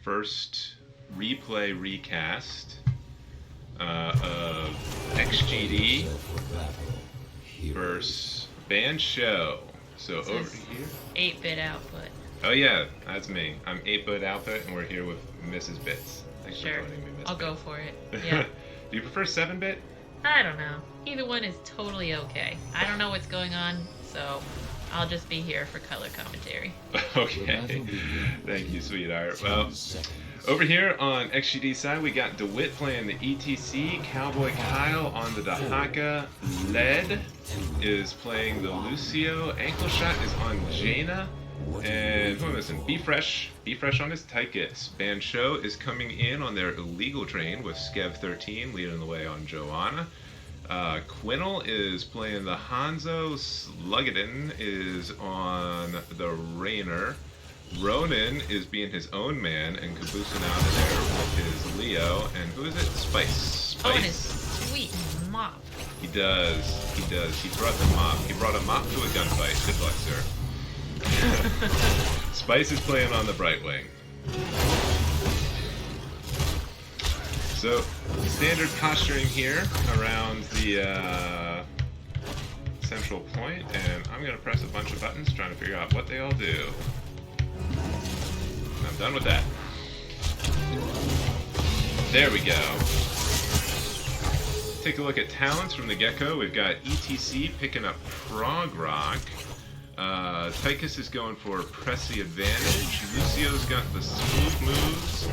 first replay recast of XGD versus Band Show. So over here. 8-bit output. Oh yeah, that's me. I'm 8-bit output, and we're here with Mrs. Bits. Thanks Sure. for joining me, Miss I'll Bits. go for it. Yeah. Do you prefer 7-bit? I don't know. Either one is totally okay. I don't know what's going on, so I'll just be here for color commentary. Okay. Thank you, sweetheart. Well, over here on XGD side, we got DeWitt playing the ETC, Cowboy Kyle on the Dahaka, Led is playing the Lucio, Ankle Shot is on Jaina, and who am I missing? Be Fresh on his Tychus. Band Show is coming in on their illegal train with Skev13 leading the way on Joanna. Quinnell is playing the Hanzo, Sluggadin is on the Rainer. Ronan is being his own man and caboosing out of there with his Leo. And who is it? Spice. Oh, and his sweet mop. He does. He brought the mop. He brought a mop to a gunfight. Good luck, sir. Spice is playing on the Brightwing. So, standard posturing here around the central point, and I'm going to press a bunch of buttons trying to figure out what they all do. I'm done with that. There we go. Take a look at talents from the Gecko. We've got ETC picking up Prog Rock. Tychus is going for Pressy Advantage. Lucio's got the smooth moves.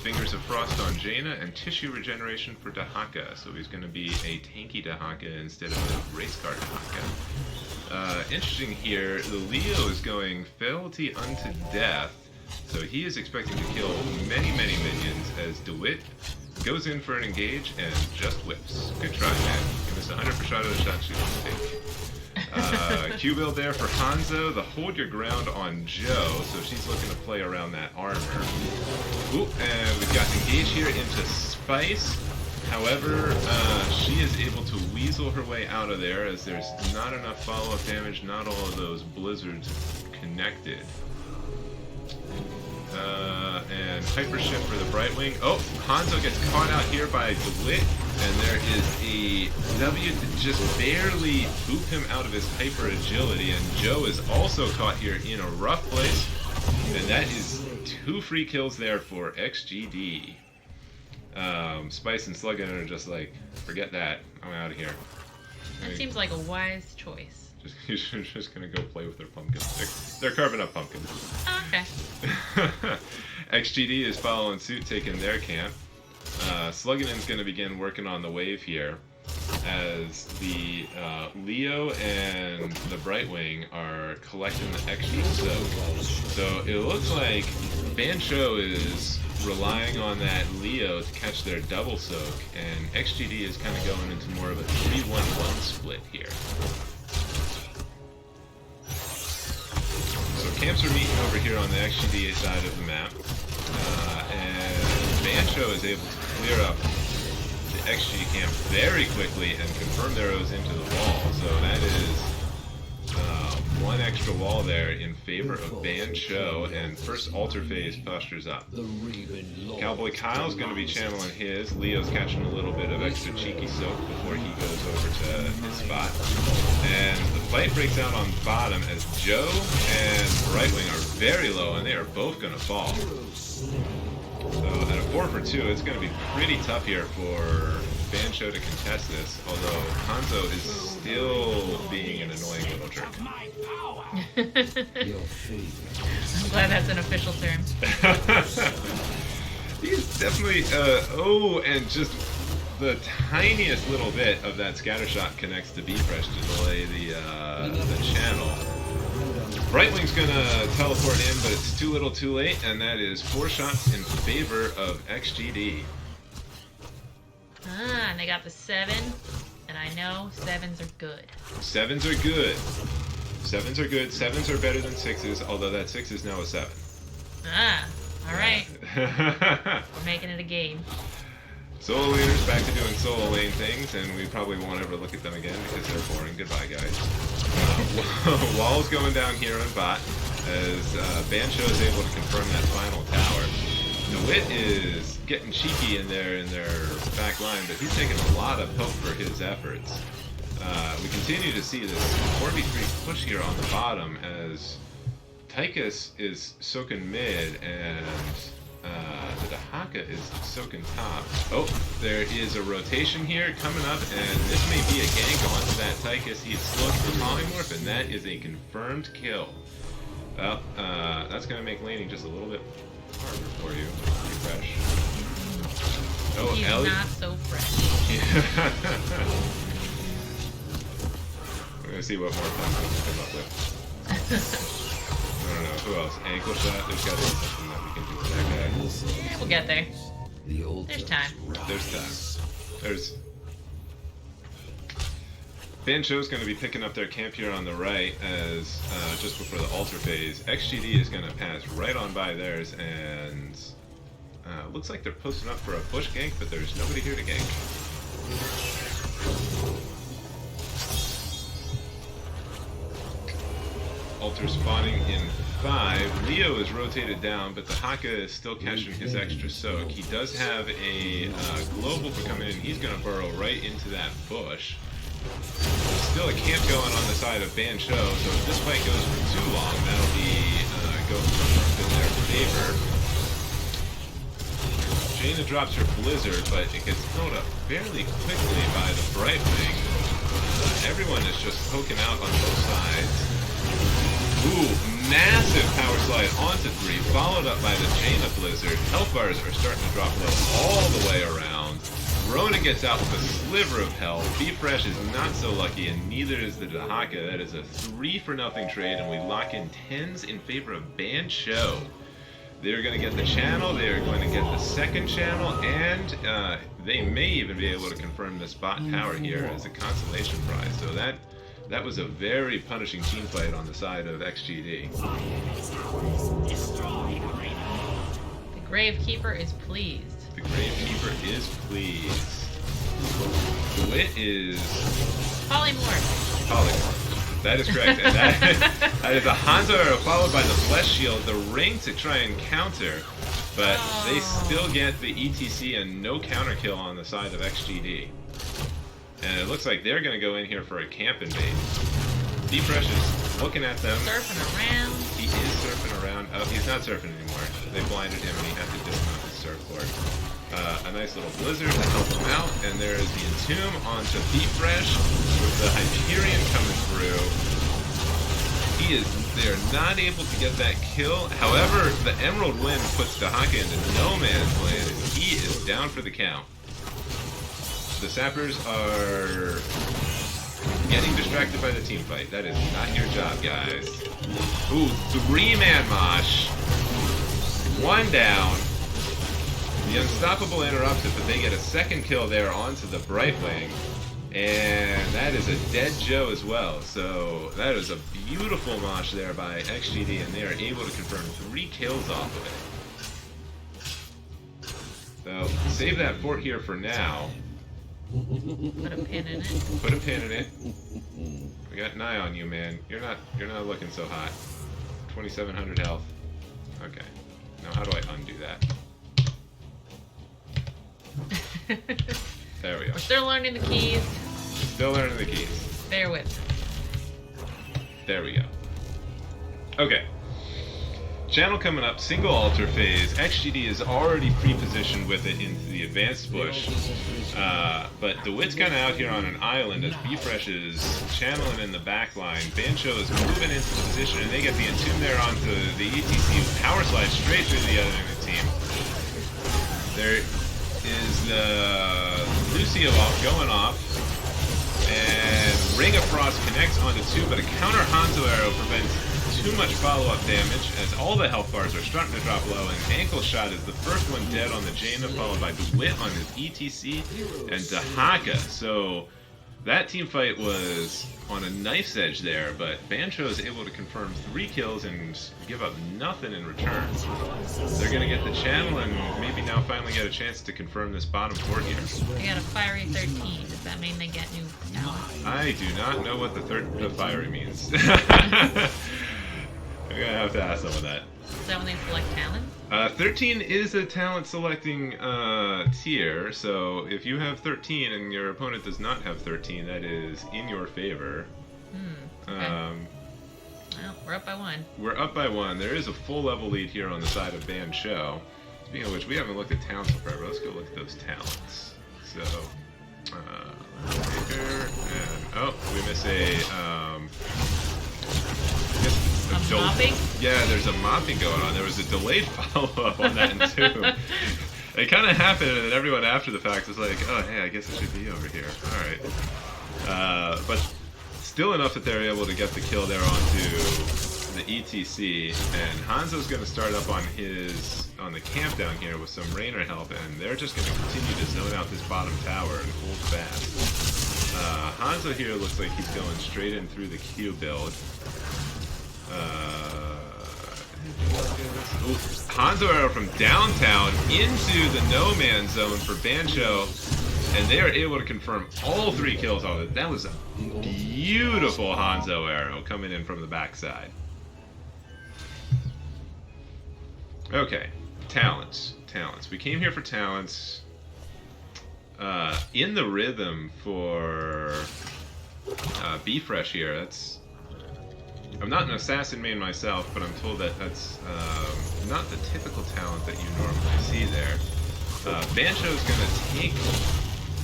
Fingers of Frost on Jaina, and Tissue Regeneration for Dahaka. So he's going to be a tanky Dahaka instead of a race car Dahaka. Interesting here, the Leo is going Fealty unto Death. So he is expecting to kill many, many minions as DeWitt goes in for an engage and just whips. Good try, man. You missed 100% of the shots you didn't take. Q-build there for Hanzo, the hold your ground on Joe, so she's looking to play around that armor. Ooh, and we've got engage here into Spice. However, she is able to weasel her way out of there as there's not enough follow-up damage, not all of those blizzards connected. And Hyper Shift for the Brightwing. Oh, Hanzo gets caught out here by DeWitt, and there is a W to just barely boop him out of his Hyper Agility, and Joe is also caught here in a rough place, and that is 2 free kills there for XGD. Spice and Sluggin are just like, forget that, I'm out of here. That seems like a wise choice. Just gonna go play with their pumpkins. They're carving up pumpkins. Oh, okay. XGD is following suit, taking their camp. Slugganin's gonna begin working on the wave here as the Leo and the Brightwing are collecting the XG soak. So it looks like Band Show is relying on that Leo to catch their double soak, and XGD is kind of going into more of a 3-1-1 split here. Camps are meeting over here on the XGD side of the map, and Bancho is able to clear up the XG camp very quickly and confirm their arrows into the wall. So that is one extra wall there in favor of Bancho, and first altar phase postures up. Cowboy Kyle's going to be channeling his. Leo's catching a little bit of extra cheeky soak before he goes over to his spot. And the fight breaks out on bottom as Joe and Brightwing are very low, and they are both going to fall. So at a 4 for 2, it's going to be pretty tough here for Bancho to contest this, although Hanzo is still being an annoying little jerk. I'm glad that's an official term. He's definitely, oh, and just the tiniest little bit of that scatter shot connects to B-Fresh to delay the channel. Brightwing's gonna teleport in, but it's too little too late, and that is 4 shots in favor of XGD. Ah, and they got the 7, and I know 7s are good. 7s are good. 7s are good. 7s are better than 6s, although that 6 is now a 7. Ah, alright. We're making it a game. Solo leaders back to doing solo lane things, and we probably won't ever look at them again because they're boring. Goodbye, guys. Wall's going down here on bot as Bancho is able to confirm that final tower. DeWitt is getting cheeky in their back line, but he's taking a lot of help for his efforts. We continue to see this 4v3 push here on the bottom as Tychus is soaking mid and the Dahaka is soaking top. Oh, there is a rotation here coming up, and this may be a gank onto that Tychus. He is slow for polymorph, and that is a confirmed kill. Well, that's going to make laning just a little bit harder for you. Pretty fresh. Oh, He's Ellie. not so fresh. We're going to see what more fun we can come up with. I don't know. Who else? Ankle shot? There's got to be something that we can do for that guy. Yeah, we'll get there. There's time. There's time. There's... Bancho's going to be picking up their camp here on the right as just before the altar phase. XGD is going to pass right on by theirs, and looks like they're posting up for a push gank, but there's nobody here to gank. Altar spawning in 5. Leo is rotated down, but the Haka is still cashing his extra soak. He does have a global for coming in. He's going to burrow right into that bush. There's still a camp going on the side of Bancho, so if this fight goes for too long, that'll be going in their favor. Jaina drops her Blizzard, but it gets thrown up fairly quickly by the Brightwing. Everyone is just poking out on both sides. Ooh, massive power slide onto 3, followed up by the Jaina Blizzard. Health bars are starting to drop low all the way around. Rona gets out with a sliver of health. B-Fresh is not so lucky, and neither is the Dahaka. That is a 3-for-0 trade, and we lock in 10s in favor of Bancho. They're going to get the channel, they are going to get the second channel, and they may even be able to confirm the spot tower here as a consolation prize. So that was a very punishing team fight on the side of XGD. The Gravekeeper is pleased. The Gravekeeper is pleased. DeWitt is... Polymorph. Polymorph. That is correct. And that is a Hanzo arrow followed by the Flesh Shield, the ring to try and counter, but they still get the ETC and no counter kill on the side of XGD. And it looks like they're going to go in here for a camp invade. D-Fresh is looking at them. Surfing around. He is surfing around. Oh, he's not surfing anymore. They blinded him and he had to dismount his surfboard. A nice little blizzard to help him out. And there is the Entomb onto D-Fresh with the Hyperion coming through. They're not able to get that kill. However, the Emerald Wind puts Dahaka into no man's land and he is down for the count. The Sappers are getting distracted by the team fight. That is not your job, guys. Ooh, 3-man mosh. 1 down. The Unstoppable interrupts it, but they get a second kill there onto the Brightwing. And that is a dead Joe as well. So that is a beautiful mosh there by XGD, and they are able to confirm 3 kills off of it. So save that fort here for now. Put a pin in it. Put a pin in it. We got an eye on you, man. You're not looking so hot. 2,700 health. Okay. Now how do I undo that? There we go. We're still learning the keys. Still learning the keys. Bear with. There we go. Okay. Channel coming up, single altar phase. XGD is already pre-positioned with it into the advanced bush. But DeWitt's kind of out here on an island as B-Fresh is channeling in the back line. Bancho is moving into position, and they get the Entomb there onto the ETC. Power slide straight through the other end of the team. There is the Lucio going off. And Ring of Frost connects onto 2, but a counter Hanzo arrow prevents too much follow-up damage as all the health bars are starting to drop low, and Ankle Shot is the first one dead on the Jaina, followed by DeWitt on his ETC and Dahaka. So that team fight was on a knife's edge there, but Bancho is able to confirm 3 kills and give up nothing in return. They're going to get the channel and maybe now finally get a chance to confirm this bottom fort here. They got a Fiery 13. Does that mean they get new talent? I do not know what the fiery means. I'm gonna have to ask someone that. Is that when they select talents? 13 is a talent selecting tier, so if you have 13 and your opponent does not have 13, that is in your favor. Okay. Well, we're up by 1. We're up by 1. There is a full level lead here on the side of Ban Show. Speaking of which, we haven't looked at talents in forever. Let's go look at those talents. So, Baker, and oh, we miss A mopping? Yeah, there's a mopping going on. There was a delayed follow-up on that Entomb. It kind of happened, and then everyone after the fact was like, oh, hey, I guess it should be over here. Alright. But still enough that they're able to get the kill there onto the ETC, and Hanzo's going to start up on the camp down here with some Rainer help, and they're just going to continue to zone out this bottom tower and hold fast. Hanzo here looks like he's going straight in through the Q build. Hanzo arrow from downtown into the no man zone for Bancho, and they are able to confirm all 3 kills on it. That was a beautiful Hanzo arrow coming in from the backside. Okay, talents. We came here for talents. In the rhythm for Be Fresh here, that's... I'm not an assassin main myself, but I'm told that that's not the typical talent that you normally see there. Bancho's gonna take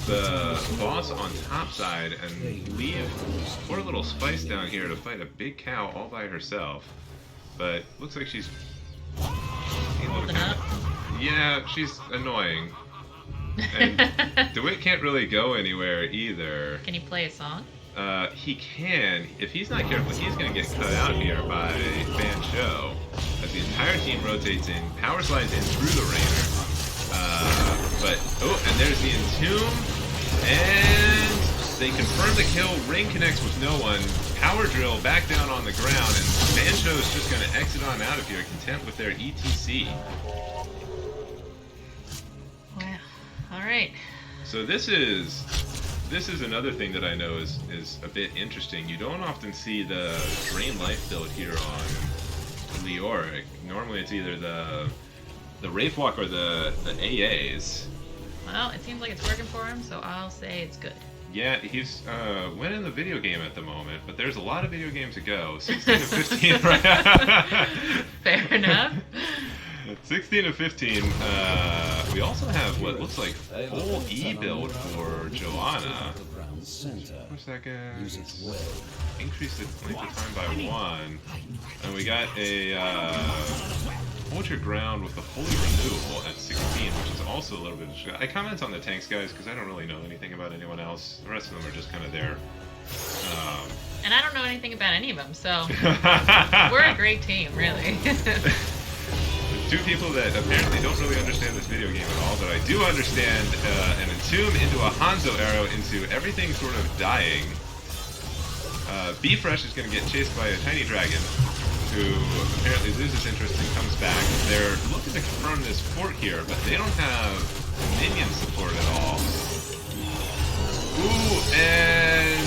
the boss on topside and leave poor little Spice down here to fight a big cow all by herself. But looks like she's... Yeah, she's annoying. And DeWitt can't really go anywhere either. Can you play a song? He can. If he's not careful, he's going to get cut out here by Ban Show. As the entire team rotates in, power slides in through the Rainer. And there's the Entomb. And they confirm the kill. Ring connects with no one. Power drill back down on the ground. And Ban Show is just going to exit on out of here, content with their ETC. Well, alright. So this is another thing that I know is a bit interesting. You don't often see the Drain Life build here on Leoric. Normally it's either the Wraith Walk or the AAs. Well, it seems like it's working for him, so I'll say it's good. Yeah, he's winning the video game at the moment, but there's a lot of video games to go. 16 to 15 right. Fair enough. 16 to 15. We also have what looks like full E build for Joanna. For a second. Increase the length of time by 1. And we got a Hold Your Ground with the Holy Renewal at 16, which is also a little bit... I comment on the tanks, guys, because I don't really know anything about anyone else. The rest of them are just kind of there. And I don't know anything about any of them, so we're a great team, really. 2 people that apparently don't really understand this video game at all, but I do understand an Entomb into a Hanzo arrow into everything sort of dying. Be Fresh is going to get chased by a tiny dragon, who apparently loses interest and comes back. They're looking to confirm this fort here, but they don't have minion support at all. Ooh, and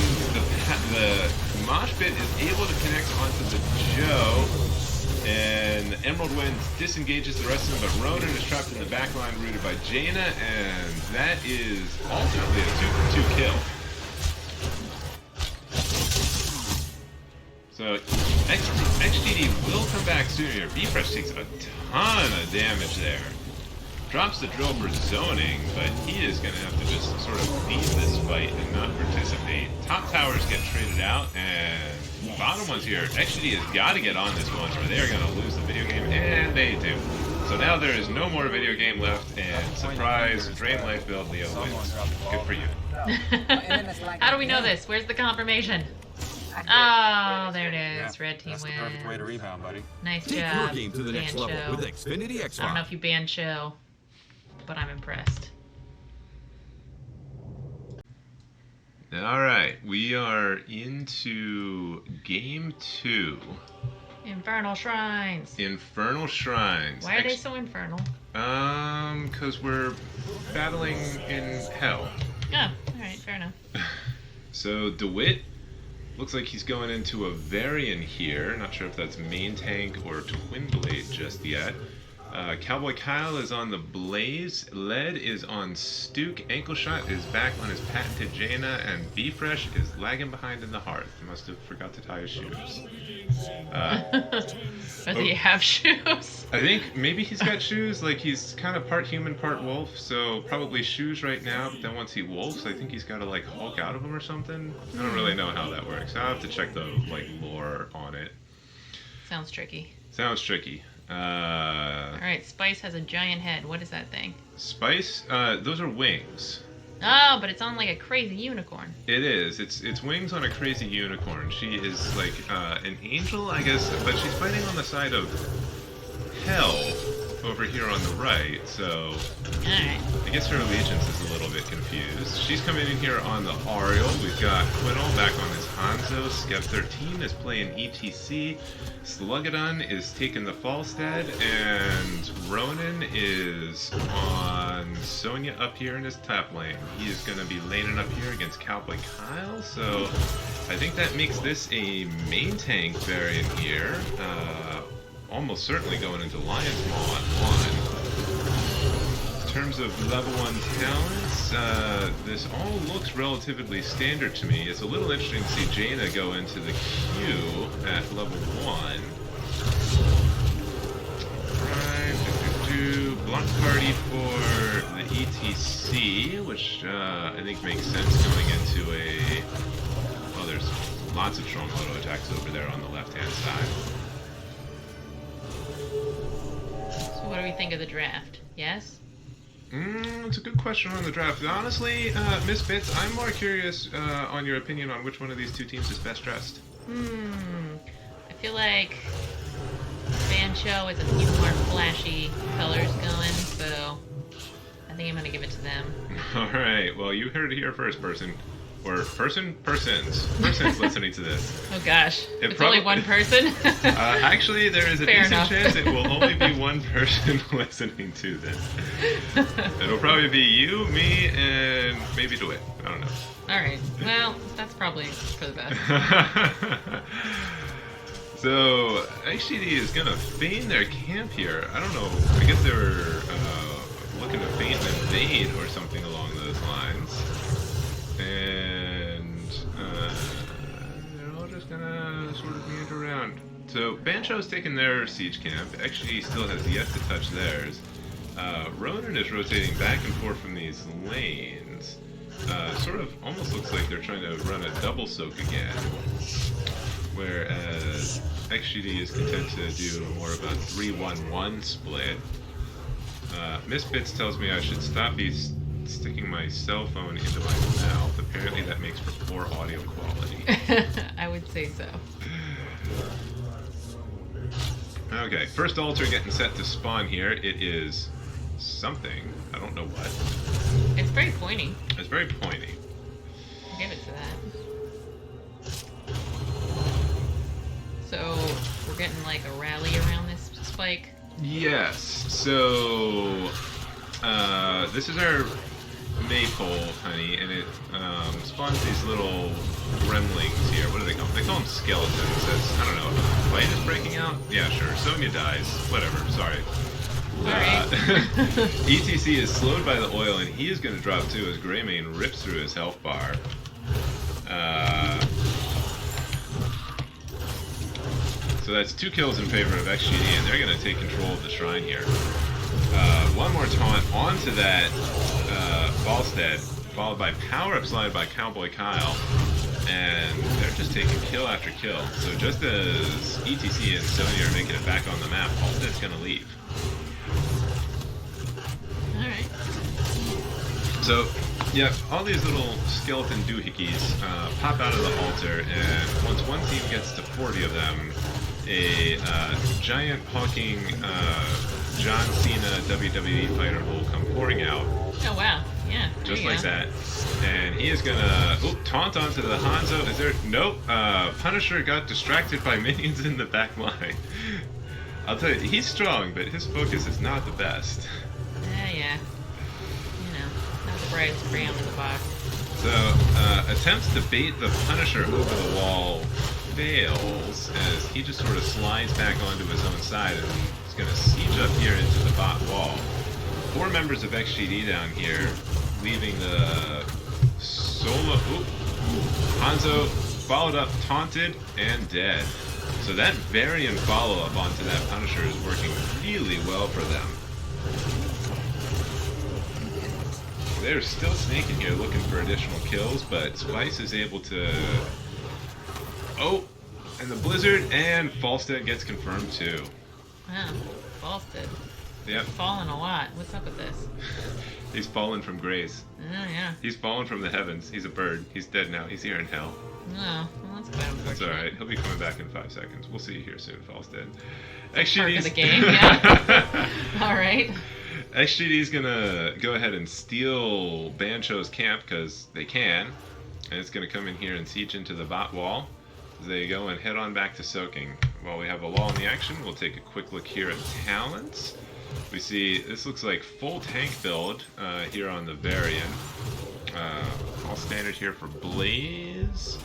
the Mosh Pit is able to connect onto the Joe. And Emerald Wind disengages the rest of them, but Ronan is trapped in the back line, rooted by Jaina, and that is ultimately a 2-for-2 kill. So XGD will come back soon here. B-Fresh takes a ton of damage there. Drops the drill for zoning, but he is going to have to just sort of leave this fight and not participate. Top towers get traded out, and bottom ones here, XGD has got to get on this once, or they are going to lose the video game, and they do. So now there is no more video game left, and surprise, Drain Life build, Leo wins. Good for you. How do we know this? Where's the confirmation? Oh, there it is. Red team wins. That's the perfect way to rebound, buddy. Nice Take job. your game to the next Bancho. level with Xfinity X5. I don't know if you banned Show, but I'm impressed. Alright, we are into Game 2. Infernal Shrines. Infernal Shrines. Why are they so infernal? Because we're battling in hell. Oh, alright, fair enough. So DeWitt Looks like he's going into a Varian here. Not sure if that's main tank or twin blade just yet. Cowboy Kyle is on the Blaze. Led is on Stuke. Ankle Shot is back on his patented Jaina. And B-Fresh is lagging behind in the Hearth. Must have forgot to tie his shoes. Does he have shoes? I think maybe he's got shoes. Like, he's kind of part human, part wolf. So probably shoes right now. But then once he wolfs, I think he's got to, like, Hulk out of them or something. I don't really know how that works. I'll have to check the, like, lore on it. Sounds tricky. Sounds tricky. Alright, Spice has a giant head. What is that thing? Spice, those are wings. Oh, but it's on like a crazy unicorn. It is. It's wings on a crazy unicorn. She is like an angel, I guess, but she's fighting on the side of hell over here on the right, so Alright. I guess her allegiance is a little bit confused. She's coming in here on the Ariel. We've got Quinnell back on his Hanzo. Skev 13 is playing ETC. Slugadon is taking the Falstad, and Ronan is on Sonya up here in his top lane. He is going to be laning up here against Cowboy Kyle, so I think that makes this a main tank variant here. Almost certainly going into Lion's Maw on 1. In terms of level 1 talents, this all looks relatively standard to me. It's a little interesting to see Jaina go into the queue at level 1. Block party for the ETC, which I think makes sense going into a... Well, there's lots of strong auto attacks over there on the left-hand side. So what do we think of the draft? Yes? It's a good question on the draft. Honestly, Miss Bits, I'm more curious on your opinion on which one of these two teams is best dressed. I feel like Bancho is a few more flashy colors going, so I think I'm gonna give it to them. Alright, well, you heard it here first, person. Or persons listening to this. Oh gosh, it's only one person? Actually, there is a Fair decent enough. chance it will only be one person listening to this. It'll probably be you, me, and maybe DeWitt. I don't know. Alright, well, that's probably for the best. So, HCD is going to feign their camp here. I don't know. I guess they were looking to feign an invade or something along those lines. And they're all just going to sort of meander around. So, Bancho's taking their siege camp. XGD still has yet to touch theirs. Ronan is rotating back and forth from these lanes. Sort of almost looks like they're trying to run a double soak again. Whereas XGD is content to do more of a 3-1-1 split. Miss Bits tells me I should stop sticking my cell phone into my mouth. Apparently that makes for poor audio quality. I would say so. Okay, first altar getting set to spawn here. It is something. I don't know what. It's very pointy. It's very pointy. I'll give it to that. So, we're getting like a rally around this spike? Yes, so this is our maypole, honey, and it spawns these little gremlings here. What do they call them? They call them skeletons. That's, I don't know, light is breaking out? Yeah, sure. Sonya dies. Whatever, sorry. Alright. ETC is slowed by the oil, and he is going to drop too as Greymane rips through his health bar. So that's 2 kills in favor of XGD, and they're going to take control of the shrine here. One more taunt onto that Falstead, followed by power-up slide by Cowboy Kyle, and they're just taking kill after kill. So just as ETC and Sonya are making it back on the map, Falstead's going to leave. Alright. So, yeah, all these little skeleton doohickeys pop out of the altar, and once one team gets to 40 of them, a giant hulking John Cena WWE fighter will come pouring out. Oh wow, yeah. Just like that. And he is gonna taunt onto the Hanzo. Is there... Nope. Punisher got distracted by minions in the back line. I'll tell you, he's strong, but his focus is not the best. Yeah. You know, not the brightest crayon in the box. So, attempts to bait the Punisher over the wall fails as he just sort of slides back onto his own side and is going to siege up here into the bot wall. 4 members of XGD down here, leaving the solo... Ooh, Hanzo followed up, taunted, and dead. So that Varian follow-up onto that Punisher is working really well for them. They're still snaking here looking for additional kills, but Spice is able to... Oh! And the Blizzard, and Falstead gets confirmed too. Wow, Falstead. Yep. He's fallen a lot. What's up with this? He's fallen from grace. Oh, yeah. He's fallen from the heavens. He's a bird. He's dead now. He's here in hell. Oh, well, that's quite unfortunate. That's alright. He'll be coming back in 5 seconds. We'll see you here soon, Falstead. Part of the game, yeah. Alright. XGD's gonna go ahead and steal Bancho's camp because they can, and it's gonna come in here and siege into the bot wall. They go and head on back to soaking. While we have a lull in the action, we'll take a quick look here at talents. We see this looks like full tank build here on the Varian. All standard here for Blaze.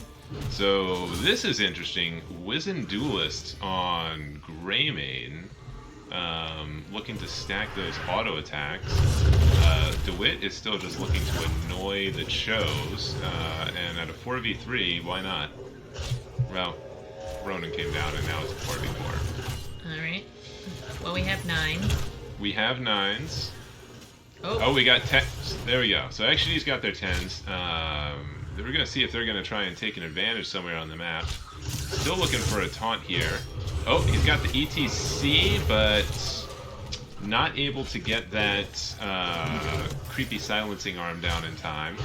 So this is interesting. Wizened Duelist on Greymane. Looking to stack those auto attacks. DeWitt is still just looking to annoy the Chos, and at a 4v3, why not? Well, Ronan came down and now it's a 4v4. Alright. Well, we have 9. We have 9s. Oh, We got 10s. There we go. So XGD's got their 10s. We're going to see if they're going to try and take an advantage somewhere on the map. Still looking for a taunt here. Oh, he's got the ETC, but not able to get that creepy silencing arm down in time.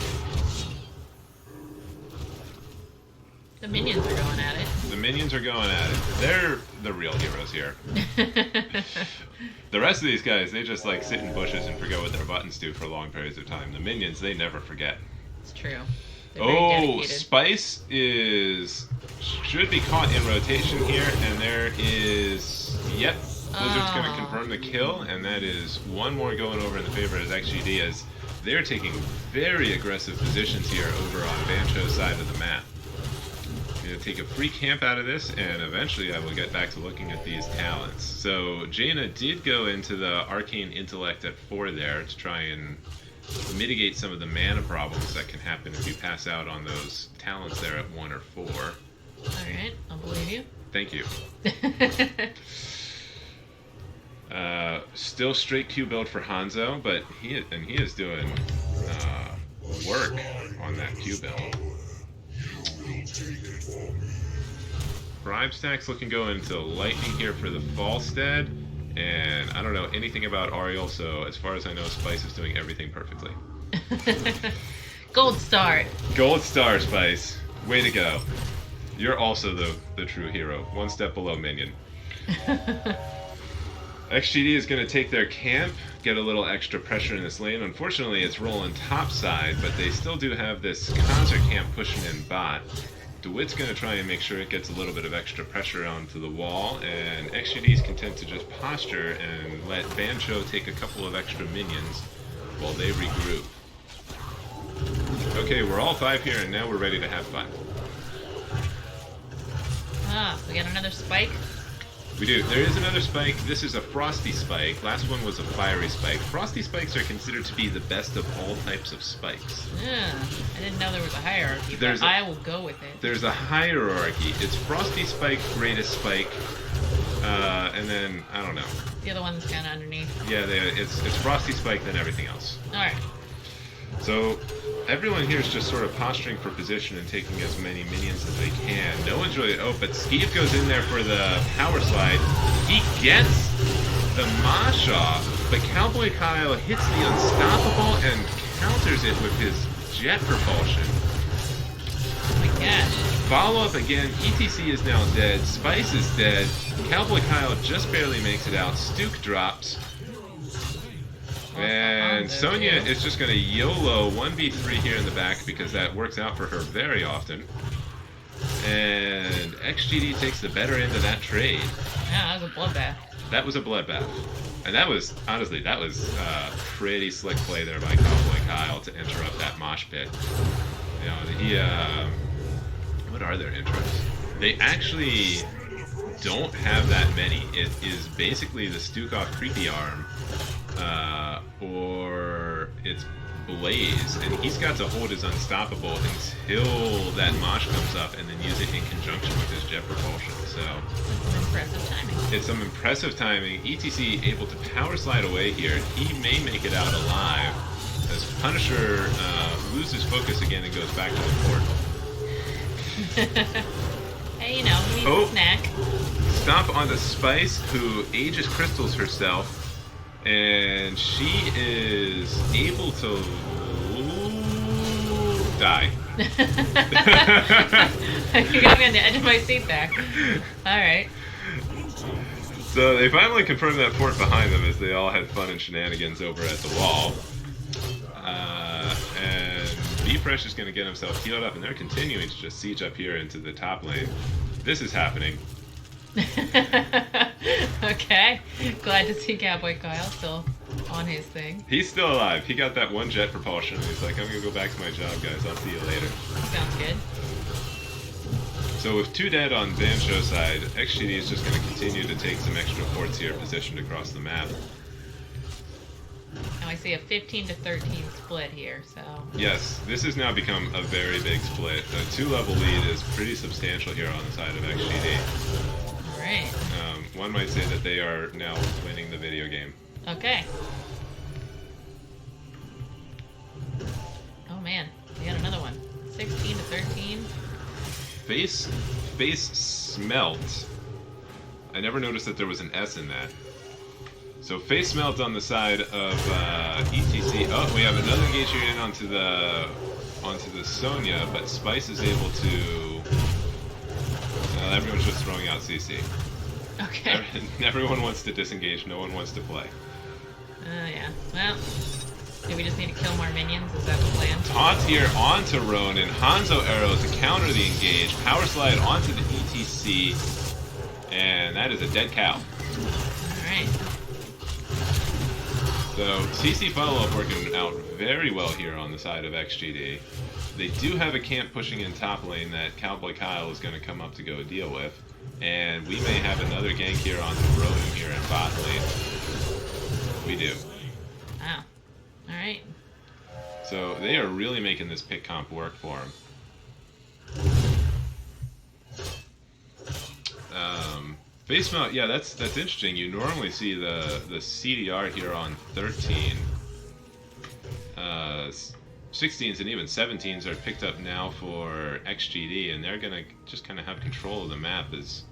the minions are going at it. The minions are going at it. They're the real heroes here. The rest of these guys, they just like sit in bushes and forget what their buttons do for long periods of time. The minions, they never forget. It's true. They're very dedicated. Spice should be caught in rotation here, and there is, yep, Blizzard's going to confirm the kill, and that is one more going over in the favor of XGD as they're taking very aggressive positions here over on Bancho's side of the map. I'm going to take a free camp out of this, and eventually I will get back to looking at these talents. So Jaina did go into the Arcane Intellect at 4 there to try and mitigate some of the mana problems that can happen if you pass out on those talents there at 1 or 4. Alright, I'll believe you. Thank you. Still straight Q build for Hanzo, but he is doing work on that Q build. Bribe stacks looking go into lightning here for the Falstead, and I don't know anything about Ariel, so as far as I know, Spice is doing everything perfectly. Gold star. Gold star, Spice. Way to go. You're also the true hero. One step below minion. XGD is going to take their camp, get a little extra pressure in this lane. Unfortunately, it's rolling topside, but they still do have this concert camp pushing in bot. DeWitt's going to try and make sure it gets a little bit of extra pressure onto the wall, and XGD is content to just posture and let Bancho take a couple of extra minions while they regroup. Okay, we're all 5 here, and now we're ready to have fun. We got another spike. We do. There is another spike. This is a frosty spike. Last one was a fiery spike. Frosty spikes are considered to be the best of all types of spikes. Yeah, I didn't know there was a hierarchy, but I will go with it. There's a hierarchy. It's frosty spike, greatest spike, and then, I don't know. The other one's kind of underneath. Yeah, it's frosty spike, then everything else. Alright. So everyone here is just sort of posturing for position and taking as many minions as they can. No one's really... Oh, but Skeeve goes in there for the power slide. He gets the mosh off, but Cowboy Kyle hits the unstoppable and counters it with his jet propulsion. Oh my gosh. Follow up again. ETC is now dead. Spice is dead. Cowboy Kyle just barely makes it out. Stuke drops. And Sonya is just going to YOLO 1v3 here in the back because that works out for her very often. And XGD takes the better end of that trade. Yeah, that was a bloodbath. That was a bloodbath. And that was, honestly, pretty slick play there by Cowboy Kyle to interrupt that mosh pit. You know, what are their interests? They actually don't have that many. It is basically the Stukov Creepy Arm, or it's Blaze, and he's got to hold his Unstoppable until that Mosh comes up and then use it in conjunction with his Jet Propulsion. So Impressive timing. it's some impressive timing. ETC able to power slide away here. He may make it out alive as Punisher loses focus again and goes back to the port. Hey, you know, he needs a snack. Stomp onto Spice, who ages crystals herself, and she is able to die. You got me on the edge of my seat there. Alright. So they finally confirmed that port behind them as they all had fun and shenanigans over at the wall. And B-Fresh is going to get himself healed up, and they're continuing to just siege up here into the top lane. This is happening. Okay. Glad to see Cowboy Kyle still on his thing. He's still alive. He got that one jet propulsion. He's like, I'm going to go back to my job, guys. I'll see you later. Sounds good. So with 2 dead on Bancho's side, XGD is just going to continue to take some extra ports here positioned across the map. Now I see a 15 to 13 split here, so... Yes, this has now become a very big split. A 2-level lead is pretty substantial here on the side of XGD. Alright. One might say that they are now winning the video game. Okay. Oh man, we got another one. 16 to 13. Face smelt. I never noticed that there was an S in that. So face smelt on the side of ETC. Oh, we have another engage here in onto the Sonya, but Spice is able to. Everyone's just throwing out CC. Okay. Everyone wants to disengage. No one wants to play. Yeah. Well, do we just need to kill more minions? Is that the plan? Taunt here onto Ronin. Hanzo arrow to counter the engage. Power slide onto the ETC. And that is a dead cow. Alright. So CC follow-up working out very well here on the side of XGD. They do have a camp pushing in top lane that Cowboy Kyle is going to come up to go deal with. And we may have another gank here on Ronin here in bot lane. We do. Wow. Alright. So they are really making this pick comp work for him. Face mount, yeah, that's interesting. You normally see the CDR here on 13. 16s and even 17s are picked up now for XGD, and they're gonna just kind of have control of the map as,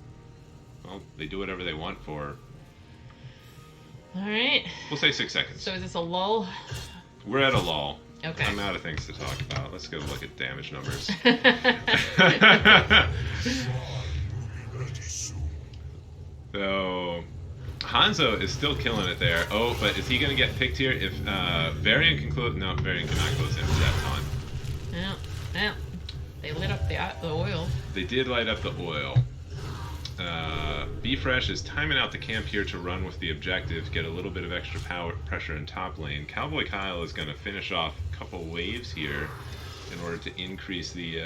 well, they do whatever they want for. Alright. We'll say 6 seconds. So is this a lull? We're at a lull. Okay. I'm out of things to talk about. Let's go look at damage numbers. So Hanzo is still killing it there. Oh, but is he going to get picked here? If Varian can close... No, Varian cannot close into that taunt. Yeah. They lit up the oil. They did light up the oil. B-Fresh is timing out the camp here to run with the objective, get a little bit of extra power pressure in top lane. Cowboy Kyle is going to finish off a couple waves here in order to increase the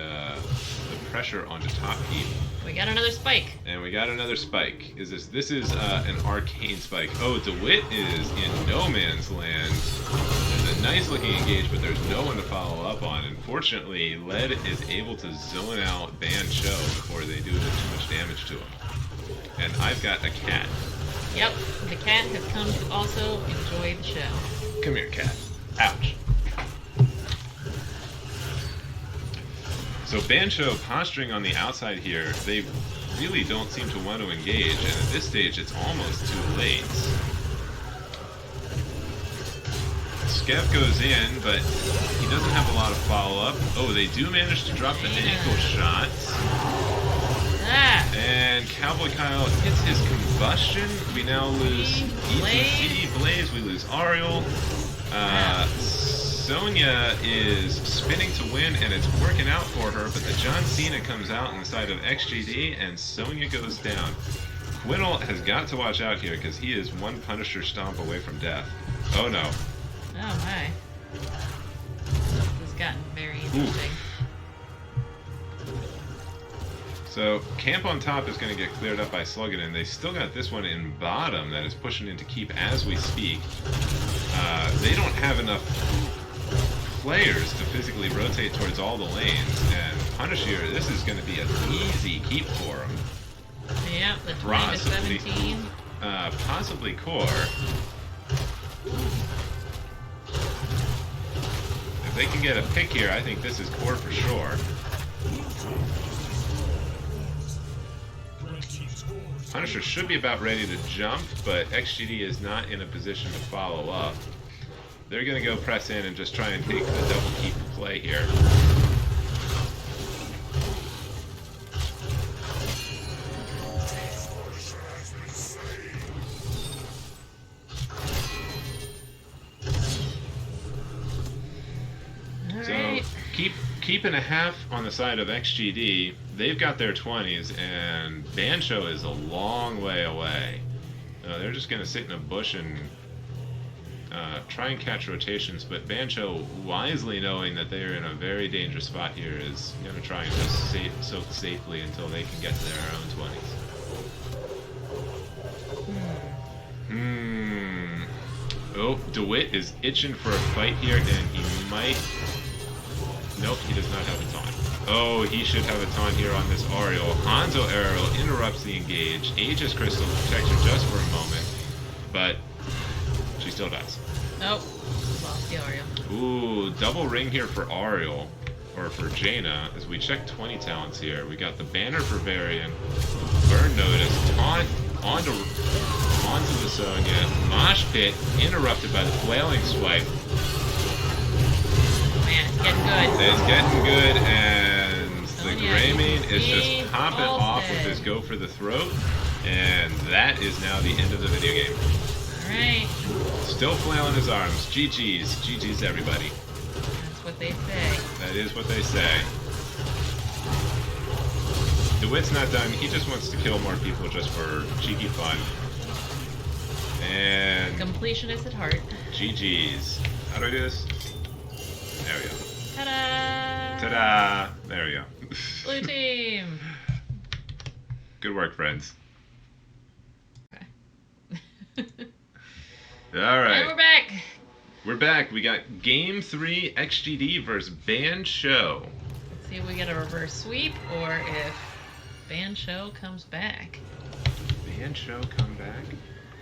pressure onto top keep. We got another spike. And we got another spike. This is an arcane spike. Oh, DeWitt is in no man's land. There's a nice looking engage, but there's no one to follow up on. Unfortunately, Led is able to zone out Ban Cho before they do too much damage to him. And I've got a cat. Yep, the cat has come to also enjoy the show. Come here, cat. Ouch. So Bancho posturing on the outside here, they really don't seem to want to engage, and at this stage it's almost too late. Skev goes in, but he doesn't have a lot of follow-up. Oh, they do manage to drop the ankle shot. And Cowboy Kyle gets his combustion. We now lose ETC, Blaze, we lose Ariel. Sonya is spinning to win, and it's working out for her, but the John Cena comes out on the side of XGD, and Sonya goes down. Quinnell has got to watch out here, because he is one Punisher stomp away from death. Oh no. Oh my. This has gotten very interesting. So camp on top is going to get cleared up by Sluggadin. They still got this one in bottom that is pushing into keep as we speak. They don't have enough players to physically rotate towards all the lanes, and Punisher, this is going to be an easy keep for them. Yeah, the 20 to 17. Possibly core. If they can get a pick here, I think this is core for sure. Punisher should be about ready to jump, but XGD is not in a position to follow up. They're going to go press in and just try and take the double keep play here. So keep and a half on the side of XGD. They've got their 20s, and Bancho is a long way away. They're just going to sit in a bush and try and catch rotations, but Bancho, wisely knowing that they are in a very dangerous spot here, is going to try and just soak safely until they can get to their own 20s. Oh, DeWitt is itching for a fight here, and he might... Nope, he does not have a taunt. Oh, he should have a taunt here on this Ariel. Hanzo Arrow interrupts the engage. Aegis Crystal protects her just for a moment, but she still dies. Nope, lost the Ariel. Ooh, double ring here for Ariel, or for Jaina, as we check 20 talents here. We got the banner for Varian, Burn Notice, taunt onto the Sonya, Mosh Pit interrupted by the Flailing Swipe. Man, it's getting good. It's getting good, and the Greymane is just popping off with his go for the throat, and that is now the end of the video game. Alright. Still flailing his arms. GG's. GG's everybody. That's what they say. That is what they say. DeWitt's not done. He just wants to kill more people just for cheeky fun. And... completionist at heart. GG's. How do I do this? There we go. Ta-da! Ta-da! There we go. Blue team! Good work, friends. Okay. Alright. And we're back! We're back. We got Game 3 XGD versus Bancho. Let's see if we get a reverse sweep or if Bancho comes back. Bancho come back?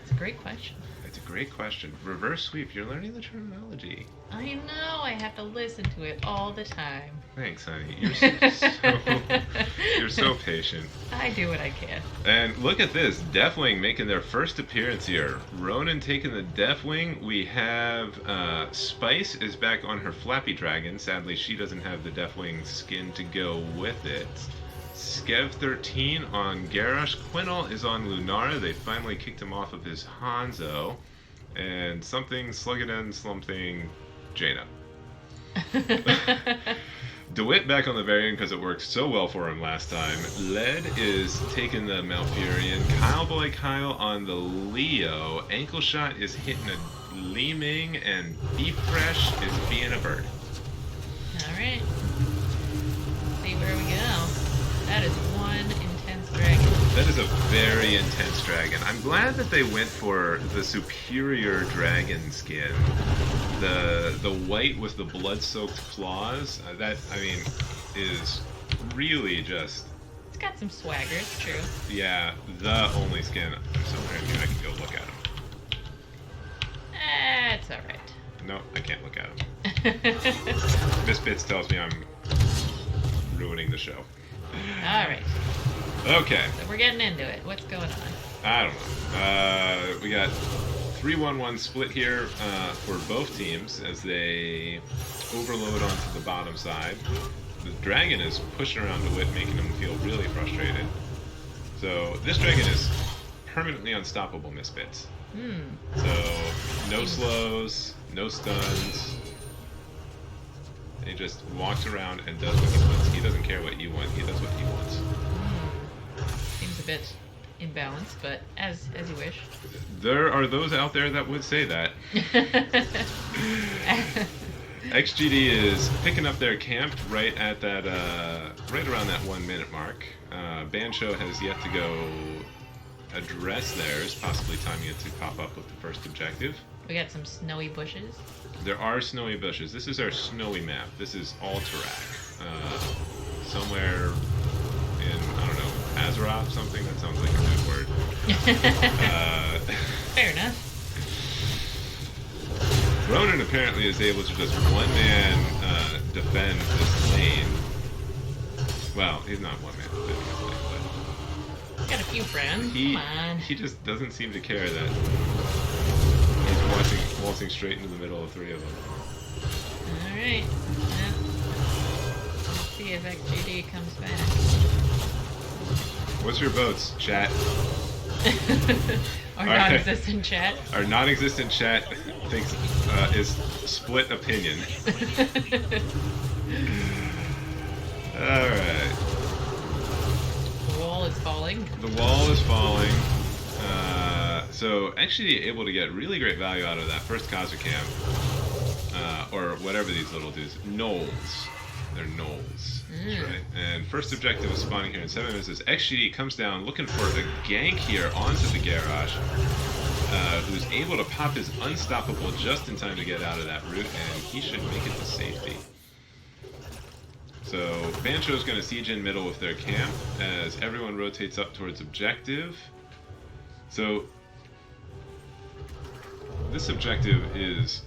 It's a great question. It's a great question. Reverse sweep, you're learning the terminology. I know, I have to listen to it all the time. Thanks, honey. You're so patient. I do what I can. And look at this, Deathwing making their first appearance here. Ronan taking the Deathwing. We have Spice is back on her Flappy Dragon. Sadly, she doesn't have the Deathwing skin to go with it. Skev 13 on Garrosh. Quinol is on Lunara. They finally kicked him off of his Hanzo. And something Sluggadin, something Jaina. DeWitt back on the Varian because it worked so well for him last time. Led is taking the Malfurion. Kyleboy Kyle on the Leo. Ankle Shot is hitting a Leeming, and Beef Fresh is being a bird. Alright. See where we go. That is one intense dragon. That is a very intense dragon. I'm glad that they went for the superior dragon skin. The white with the blood-soaked claws. That, I mean, is really just... It's got some swagger, it's true. Yeah, the only skin. So maybe I can go look at him. It's alright. No, I can't look at him. Miss Bits tells me I'm ruining the show. Alright. Okay. So we're getting into it. What's going on? I don't know. We got 3-1-1 split here for both teams as they overload onto the bottom side. The dragon is pushing around DeWitt, making him feel really frustrated. So this dragon is permanently unstoppable, Miss Bits. So no slows, no stuns. He just walks around and does what he wants. He doesn't care what you want. He does what he wants. Seems a bit imbalanced, but as you wish. There are those out there that would say that. XGD is picking up their camp right at that, right around that 1 minute mark. Bancho has yet to go address theirs, possibly timing it to pop up with the first objective. We got some snowy bushes. There are snowy bushes. This is our snowy map. This is Alterac. Somewhere in, I don't know, Azeroth, something? That sounds like a good word. Fair enough. Ronan apparently is able to just one-man defend this lane. Well, he's not one-man defending this lane, but... Got a few friends. Come on. He just doesn't seem to care that he's waltzing straight into the middle of 3 of them. Alright. Yeah. Let's see if XGD comes back. What's your votes, chat? Our non-existent chat. Our non-existent chat thinks is split opinion. Alright. The wall is falling. The wall is falling. So actually able to get really great value out of that first Kazakhstan. Or whatever these little dudes. Gnolls. They're gnolls. That's right. And first objective is spawning here in 7 minutes. As XGD comes down looking for a gank here onto the garage. Who's able to pop his unstoppable just in time to get out of that route, and he should make it to safety. So Bancho's going to siege in middle with their camp as everyone rotates up towards objective. So this objective is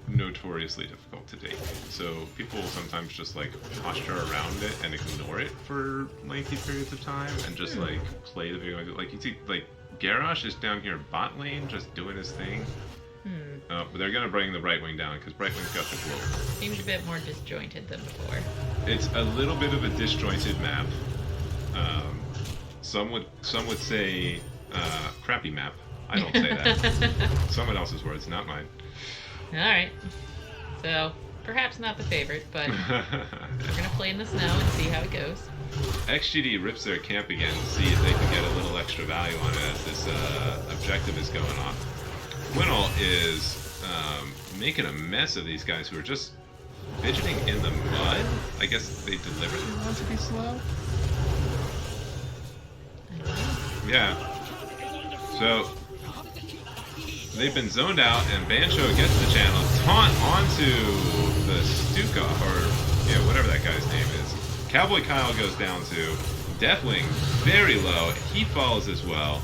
notoriously difficult to take. So people will sometimes just like posture around it and ignore it for lengthy periods of time and just like play the video. Like you see, like Garrosh is down here bot lane just doing his thing. But they're gonna bring the right wing down because right wing's got the glow. Seems a bit more disjointed than before. It's a little bit of a disjointed map. Some would say crappy map. I don't say that. Someone else's words, not mine. Alright. So, perhaps not the favorite, but we're gonna play in the snow and see how it goes. XGD rips their camp again to see if they can get a little extra value on it as this objective is going on. Winnall is making a mess of these guys who are just fidgeting in the mud. I guess they deliberately want to be slow? Yeah. So, they've been zoned out, and Bancho gets the channel. Taunt onto the Stuka, or yeah, whatever that guy's name is. Cowboy Kyle goes down to. Deathwing, very low. He falls as well.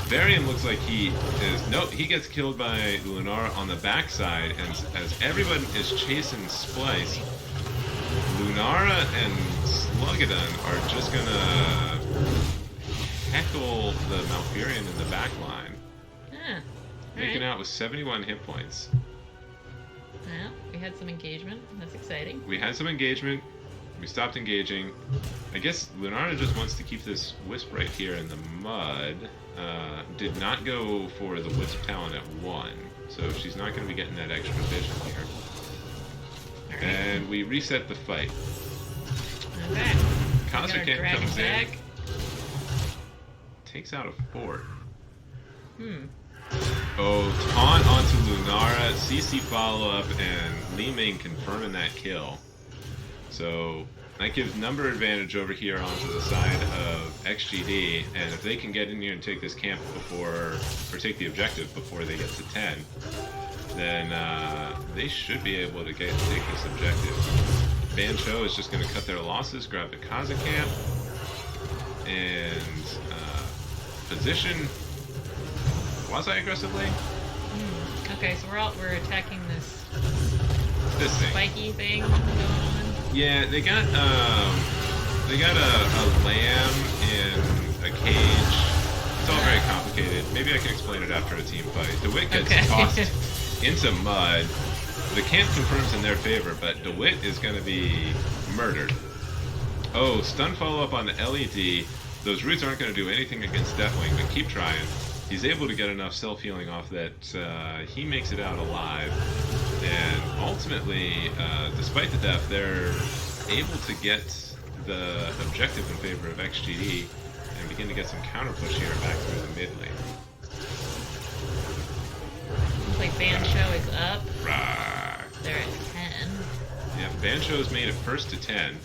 Varian looks like he is... Nope, he gets killed by Lunara on the backside, and as everyone is chasing Splice, Lunara and Sluggadon are just gonna heckle the Malfurion in the back line. Making out with 71 hit points. Well, we had some engagement. That's exciting. We had some engagement. We stopped engaging. I guess Lunara just wants to keep this Wisp right here in the mud. Did not go for the Wisp Talon at 1, so she's not going to be getting that extra vision here. Right. And we reset the fight. Okay. Kazakhstan comes in. Takes out a fort. Oh, taunt onto Lunara, CC follow-up, and Li Ming confirming that kill. So that gives number advantage over here onto the side of XGD, and if they can get in here and take this camp before, or take the objective before they get to 10, then they should be able to take this objective. Bancho is just going to cut their losses, grab the Kaza camp, and position quasi-aggressively. Okay, so we're attacking this thing. Spiky thing going on. Yeah, they got a lamb in a cage. It's all very complicated. Maybe I can explain it after a team fight. DeWitt gets tossed into mud. The camp confirms in their favor, but DeWitt is going to be murdered. Oh, stun follow-up on the LED. Those roots aren't going to do anything against Deathwing, but keep trying. He's able to get enough self-healing off that he makes it out alive. And ultimately, despite the death, they're able to get the objective in favor of XGD and begin to get some counter push here back through the mid lane. Looks like Bancho is up. Rawr. They're at 10. Bancho's made it first to 10.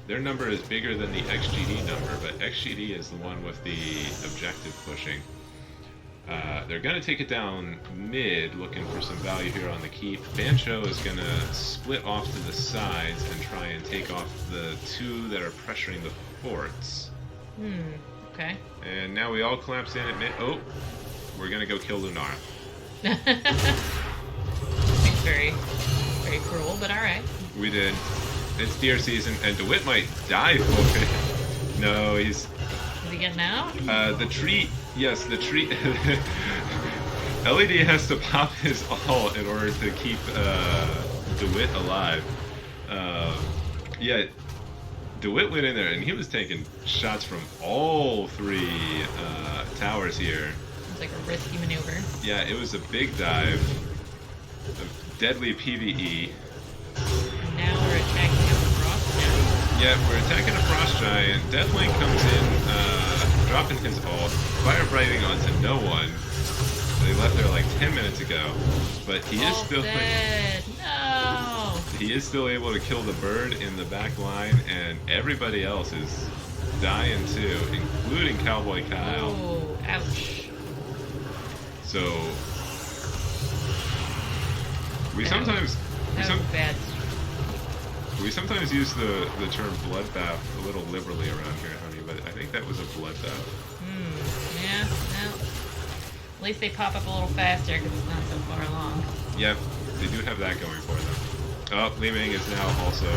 Their number is bigger than the XGD number, but XGD is the one with the objective pushing. They're going to take it down mid, looking for some value here on the keep. Bancho is going to split off to the sides and try and take off the two that are pressuring the forts. Okay. And now we all collapse in at mid. Oh, we're going to go kill Lunara. Seems very, very cruel, but alright. We did. It's deer season, and DeWitt might die for it. No, he's... Is he getting out? The tree... Yes, the tree... LED has to pop his ult in order to keep DeWitt alive. Yeah, DeWitt went in there, and he was taking shots from all three towers here. It's like a risky maneuver. Yeah, it was a big dive. A deadly PvE. And now we're attacking a frost giant. Yeah, we're attacking a frost giant. Deathlink comes in, dropping his ult, fire brighting onto no one. They left there like 10 minutes ago, but he is still dead. No. He is still able to kill the bird in the back line, and everybody else is dying too, including Cowboy Kyle. Oh, ouch. So we sometimes use the term bloodbath a little liberally around here, honey, but I think that was a bloodbath. Yeah, well, at least they pop up a little faster because it's not so far along. Yeah, they do have that going for them. Oh, Li Ming is now also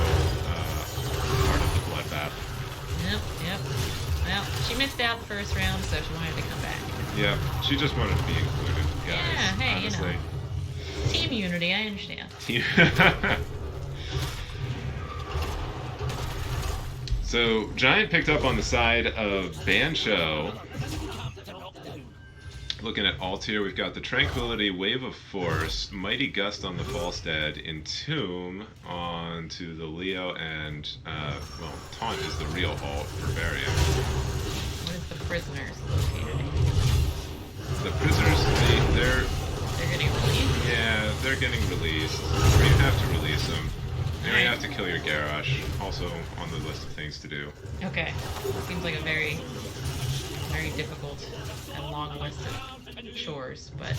part of the bloodbath. Yep. Well, she missed out the first round, so she wanted to come back. Yeah, she just wanted to be included, guys. Yeah, hey, honestly. you know. Team unity, I understand. So, Giant picked up on the side of Bancho. Looking at alt here, we've got the Tranquility, Wave of Force, Mighty Gust on the Falstead, Entomb onto the Leo, and, well, Taunt is the real alt for Varian. What is the prisoners located? The prisoners, they're getting released? Yeah, they're getting released. Or you have to release them. And you have to kill your Garrosh, also on the list of things to do. Okay. Seems like a very, very difficult and long list of chores, but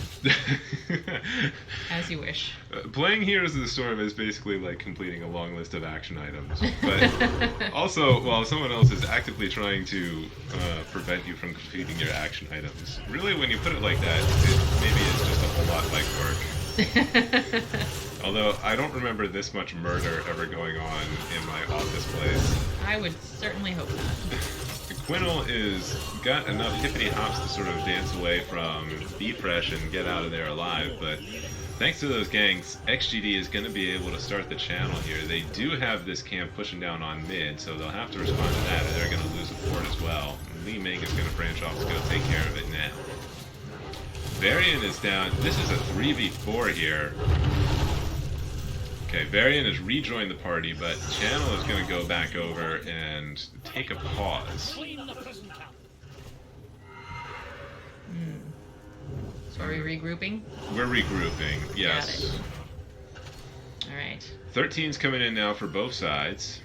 as you wish. Playing Heroes of the Storm is basically like completing a long list of action items. But also, while someone else is actively trying to prevent you from completing your action items. Really, when you put it like that, it maybe is just a whole lot like work. Although, I don't remember this much murder ever going on in my office place. I would certainly hope not. Quinnell is got enough hippity hops to sort of dance away from B-Fresh and get out of there alive, but thanks to those ganks, XGD is going to be able to start the channel here. They do have this camp pushing down on mid, so they'll have to respond to that, and they're going to lose a fort as well. And Li Ming is going to branch off to go take care of it now. Varian is down. This is a 3v4 here. Okay, Varian has rejoined the party, but Channel is going to go back over and take a pause. So are we regrouping? We're regrouping, yes. Alright. 13's coming in now for both sides.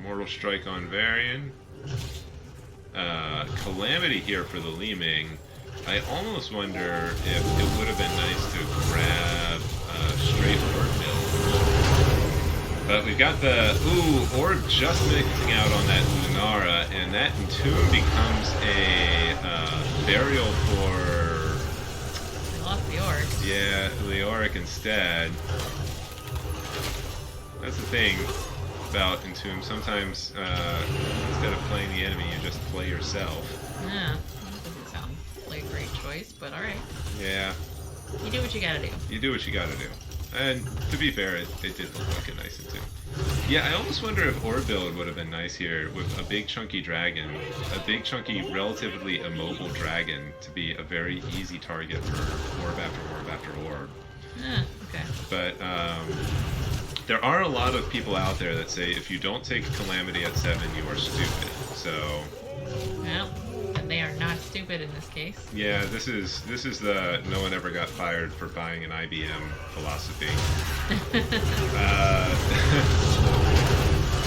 Mortal Strike on Varian. Calamity here for the Li Ming. I almost wonder if it would have been nice to grab straight orb build. But we've got the... Ooh, orb just mixing out on that Lunara, and that Entomb becomes a burial for... We lost the Auric. Yeah, the Auric instead. That's the thing about Entomb. Sometimes, instead of playing the enemy, you just play yourself. Yeah, that doesn't sound like a great choice, but alright. Yeah. You do what you gotta do. You do what you gotta do. And to be fair, it did look like a nice Entomb. Yeah, I almost wonder if orb build would have been nice here with a big chunky dragon, a big chunky, relatively immobile dragon to be a very easy target for orb after orb after orb. Okay. But there are a lot of people out there that say if you don't take Calamity at 7, you are stupid. So... Well, then they are not stupid stupid in this case. Yeah, this is the no one ever got fired for buying an IBM philosophy.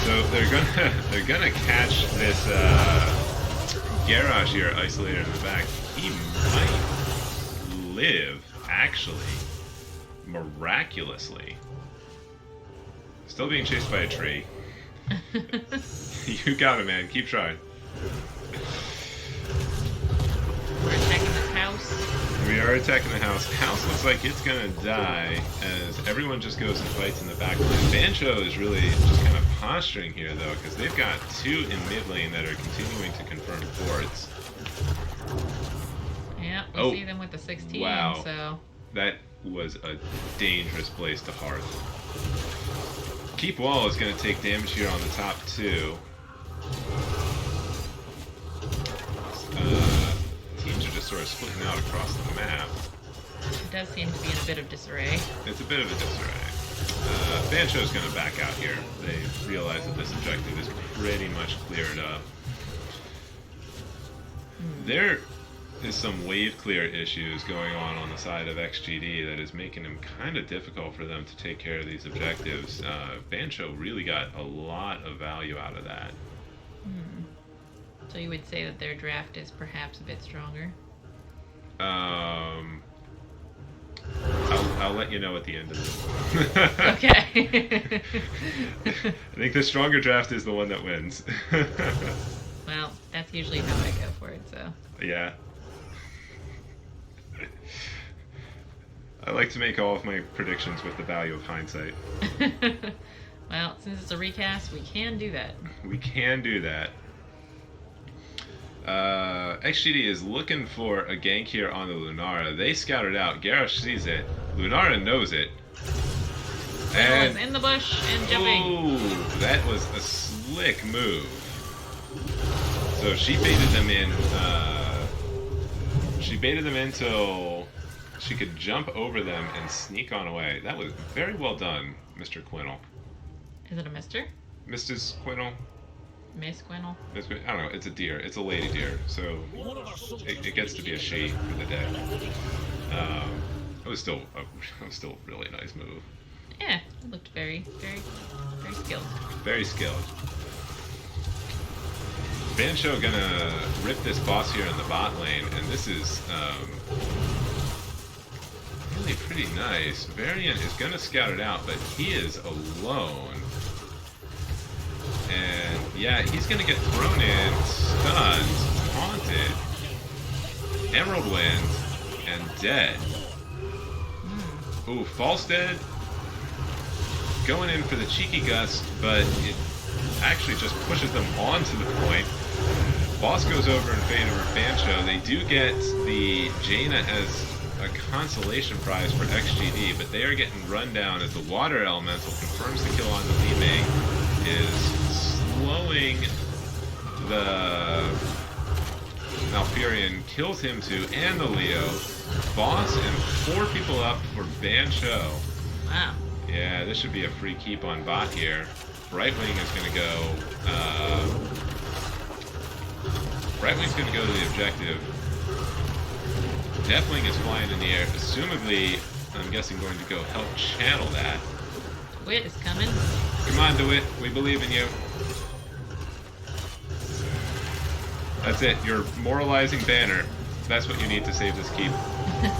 So they're gonna catch this Garrosh here isolated in the back. He might live, actually, miraculously. Still being chased by a tree. You got it, man. Keep trying. We're attacking this house. We are attacking the house. House looks like it's gonna die as everyone just goes and fights in the back lane. Bancho is really just kind of posturing here, though, because they've got 2 in mid lane that are continuing to confirm forts. Yeah, we see them with the 16, wow. So... That was a dangerous place to hearth. Keep wall is going to take damage here on the top 2. Teams are just sort of splitting out across the map. It does seem to be in a bit of disarray. It's a bit of a disarray. Bancho's going to back out here. They realize that this objective is pretty much cleared up. There is some wave clear issues going on the side of XGD that is making it kind of difficult for them to take care of these objectives. Bancho really got a lot of value out of that. So you would say that their draft is perhaps a bit stronger? I'll let you know at the end of this. Okay. I think the stronger draft is the one that wins. Well, that's usually how I go for it, so... Yeah. I like to make all of my predictions with the value of hindsight. Well, since it's a recast, we can do that. We can do that. XGD is looking for a gank here on the Lunara. They scouted out. Garrosh sees it. Lunara knows it. And in the bush and jumping. Oh, that was a slick move. So she baited them in. She baited them in till she could jump over them and sneak on away. That was very well done, Mr. Quinnell. Is it a mister? Mrs. Quinnell? Miss Quinnell? I don't know. It's a deer. It's a lady deer. So it gets to be a she for the day. It was still a really nice move. Yeah, it looked very, very, very skilled. Very skilled. Bancho gonna rip this boss here in the bot lane, and this is really pretty nice. Variant is gonna scout it out, but he is alone. And yeah, he's gonna get thrown in, stunned, haunted, Emerald Wind, and dead. Ooh, false dead. Going in for the cheeky gust, but it actually just pushes them onto the point. Boss goes over in favor of Bancho. They do get the Jaina as a consolation prize for XGD, but they are getting run down as the Water Elemental confirms the kill on the Li Ming, is slowing the Malfurion, kills him too, and the Leo. Boss and 4 people up for Bancho. Wow. Yeah, this should be a free keep on bot here. Brightwing is going to go... Brightwing's going to go to the objective. Deathwing is flying in the air. Assumably, I'm guessing going to go help channel that. DeWitt is coming. Come on, DeWitt. We believe in you. That's it. Your moralizing banner. That's what you need to save this keep. Get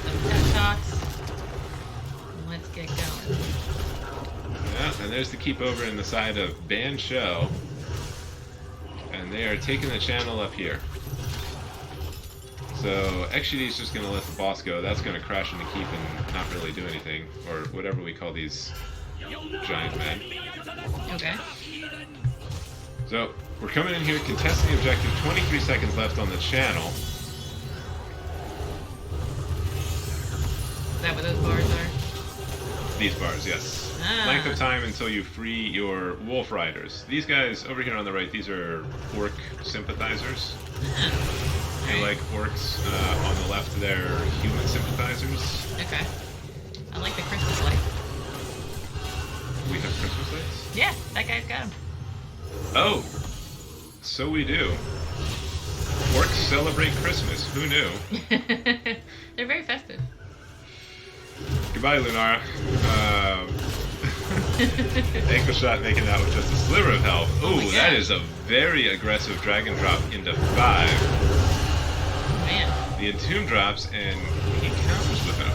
some pep talks. Let's get going. Yeah, and there's the keep over in the side of Bancho. And they are taking the channel up here. So XGD is just going to let the boss go. That's going to crash into keep and not really do anything. Or whatever we call these giant men. Okay. So we're coming in here, contesting the objective. 23 seconds left on the channel. Is that what those bars are? These bars, yes. Length of time until you free your wolf riders. These guys over here on the right, these are orc sympathizers. They like orcs. On the left, they're human sympathizers. Okay. I like the Christmas light. We have Christmas lights? Yeah, that guy's got him. Oh! So we do. Orcs celebrate Christmas. Who knew? They're very festive. Goodbye, Lunara. Ankle shot making out with just a sliver of health. Ooh, that is a very aggressive dragon drop into 5. Man. The Entomb drops and he counters with it.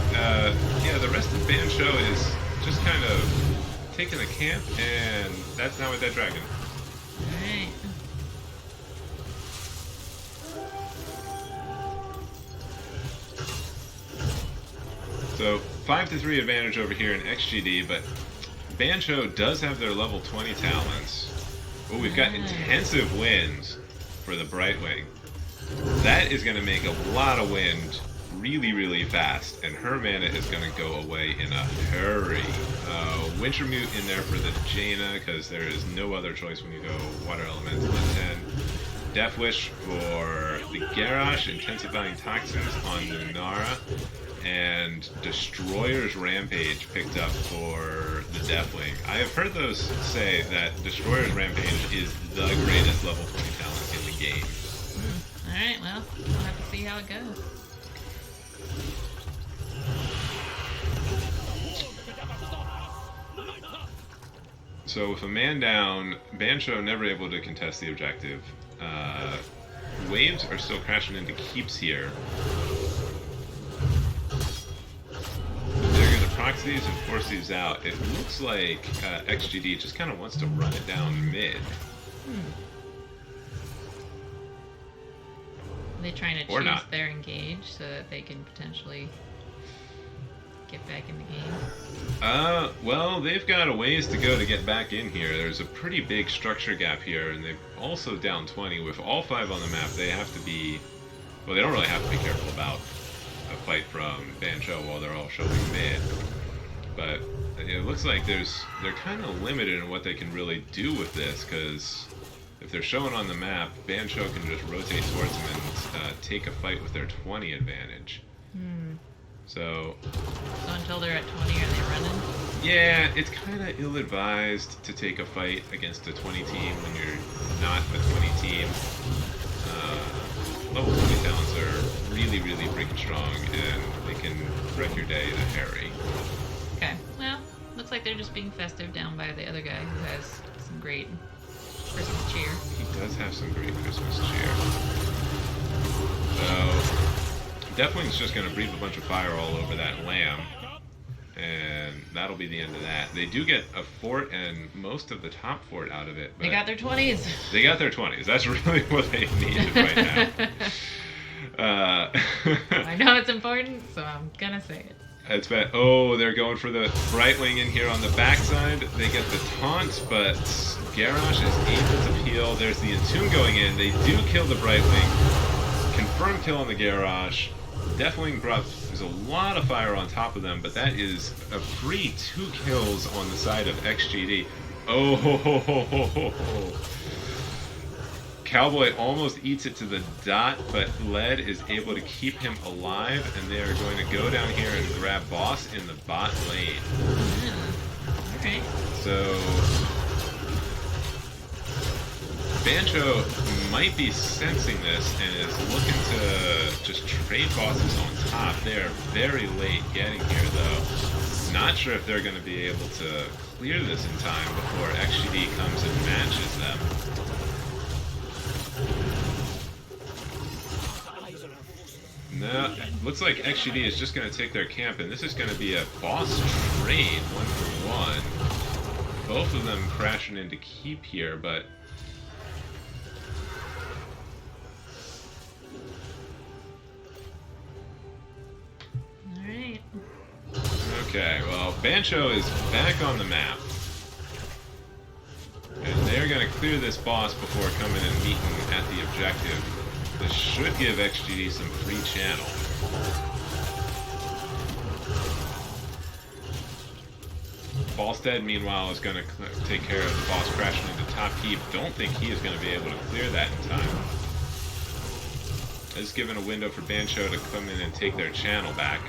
Yeah, the rest of Bancho is just kind of taking a camp, and that's now with that dragon. Alright. So 5-3 advantage over here in XGD, but Bancho does have their level 20 talents. Oh, we've got intensive winds for the Brightwing. That is going to make a lot of wind really, really fast, and her mana is going to go away in a hurry. Wintermute in there for the Jaina, because there is no other choice when you go Water Elemental at 10. Death Wish for the Garrosh, intensifying toxins on Lunara, and Destroyer's Rampage picked up for the Deathwing. I have heard those say that Destroyer's Rampage is the greatest level 20 talent in the game. Alright, well, we'll have to see how it goes. So with a man down, Bancho never able to contest the objective. Waves are still crashing into keeps here. They're going to proxy these and force these out. It looks like XGD just kind of wants to run it down mid. Are they trying to Or choose not. their engage so that they can potentially get back in the game? Well, they've got a ways to go to get back in here. There's a pretty big structure gap here, and they're also down 20. With all 5 on the map, they have to be... Well, they don't really have to be careful about a fight from Bancho while they're all showing mid. But it looks like they're kind of limited in what they can really do with this, because if they're showing on the map, Bancho can just rotate towards them and take a fight with their 20 advantage. So until they're at 20, are they running? yeah, it's kind of ill-advised to take a fight against a 20 team when you're not a 20 team. Level 20 talents are really, really freaking strong, and they can wreck your day in a hurry. Okay, well, looks like they're just being festive down by the other guy who has some great Christmas cheer. He does have some great Christmas cheer. So Deathwing's just going to breathe a bunch of fire all over that lamb, and that'll be the end of that. They do get a fort and most of the top fort out of it. But They got their 20s. They got their 20s. That's really what they needed right now. I know it's important, so I'm gonna say it. It's bad. Oh, they're going for the Brightwing in here on the backside. They get the taunt, but Garrosh is able to peel. There's the Entomb going in. They do kill the Brightwing. Confirm kill on the Garrosh. Deathwing drops a lot of fire on top of them, but that is a free 2 kills on the side of XGD. Oh, ho, ho, ho, ho, ho, ho. Cowboy almost eats it to the dot, but Led is able to keep him alive, and they are going to go down here and grab Boss in the bot lane. Okay. So Bancho might be sensing this and is looking to just trade bosses on top. They are very late getting here, though. Not sure if they're going to be able to clear this in time before XGD comes and matches them. No, looks like XGD is just going to take their camp, and this is going to be a boss trade, 1-for-1. Both of them crashing into keep here, but... Alright. Okay, well, Bancho is back on the map. And they're going to clear this boss before coming and meeting at the objective. This should give XGD some free channel. Falstead, meanwhile, is going to take care of the boss crashing into top keep. Don't think he is going to be able to clear that in time. This is given a window for Bancho to come in and take their channel back.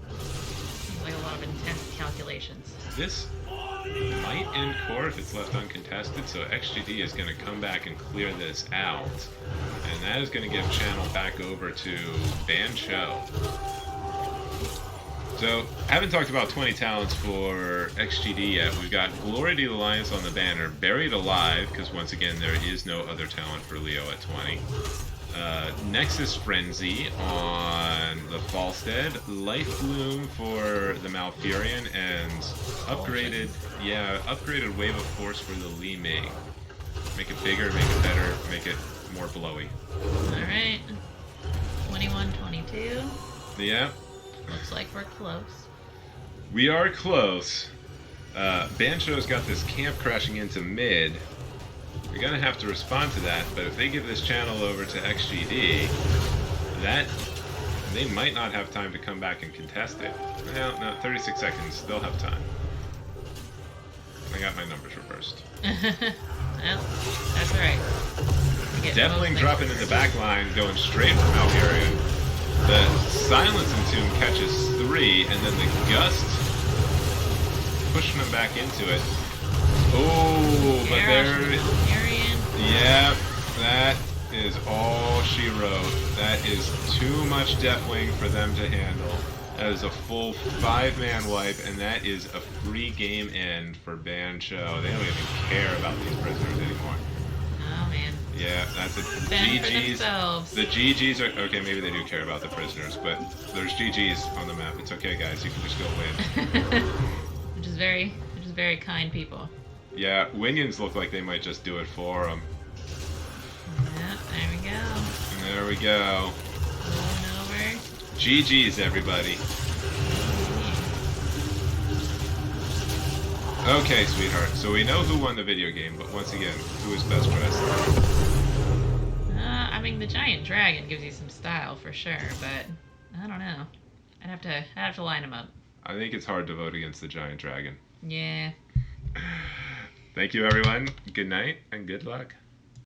Seems like a lot of intense calculations. This might end core if it's left uncontested, so XGD is going to come back and clear this out. And that is going to give channel back over to Bancho. So, haven't talked about 20 talents for XGD yet. We've got Glory to the Alliance on the banner, Buried Alive, because once again there is no other talent for Leo at 20. Nexus Frenzy on the Falstead, Life Bloom for the Malfurion, and upgraded Wave of Force for the Li Ming. Make it bigger, make it better, make it more blowy. Alright. 21, 22. Yeah. Looks like we're close. We are close. Bancho's got this camp crashing into mid. We're gonna have to respond to that, but if they give this channel over to XGD, they might not have time to come back and contest it. Well, no, 36 seconds, they'll have time. I got my numbers reversed. Well, that's alright. Deathling dropping in the back line, going straight for Malfurion. The Silence Entomb catches 3, and then the Gust pushing him back into it. Oh, but there... Yeah, that is all she wrote. That is too much Deathwing for them to handle. That is a full 5-man wipe, and that is a free game end for Bancho. They don't even care about these prisoners anymore. Oh, man. Yeah, that's a GG's. The GG's are... Okay, maybe they do care about the prisoners, but there's GG's on the map. It's okay, guys. You can just go win. Which is very kind people. Yeah, Winions look like they might just do it for them. Yep, there we go. There we go. Moving over. GG's, everybody. Okay, sweetheart. So we know who won the video game, but once again, who is best dressed? I mean, the giant dragon gives you some style for sure, but I don't know. I'd have to line them up. I think it's hard to vote against the giant dragon. Yeah. Thank you, everyone. Good night and good luck.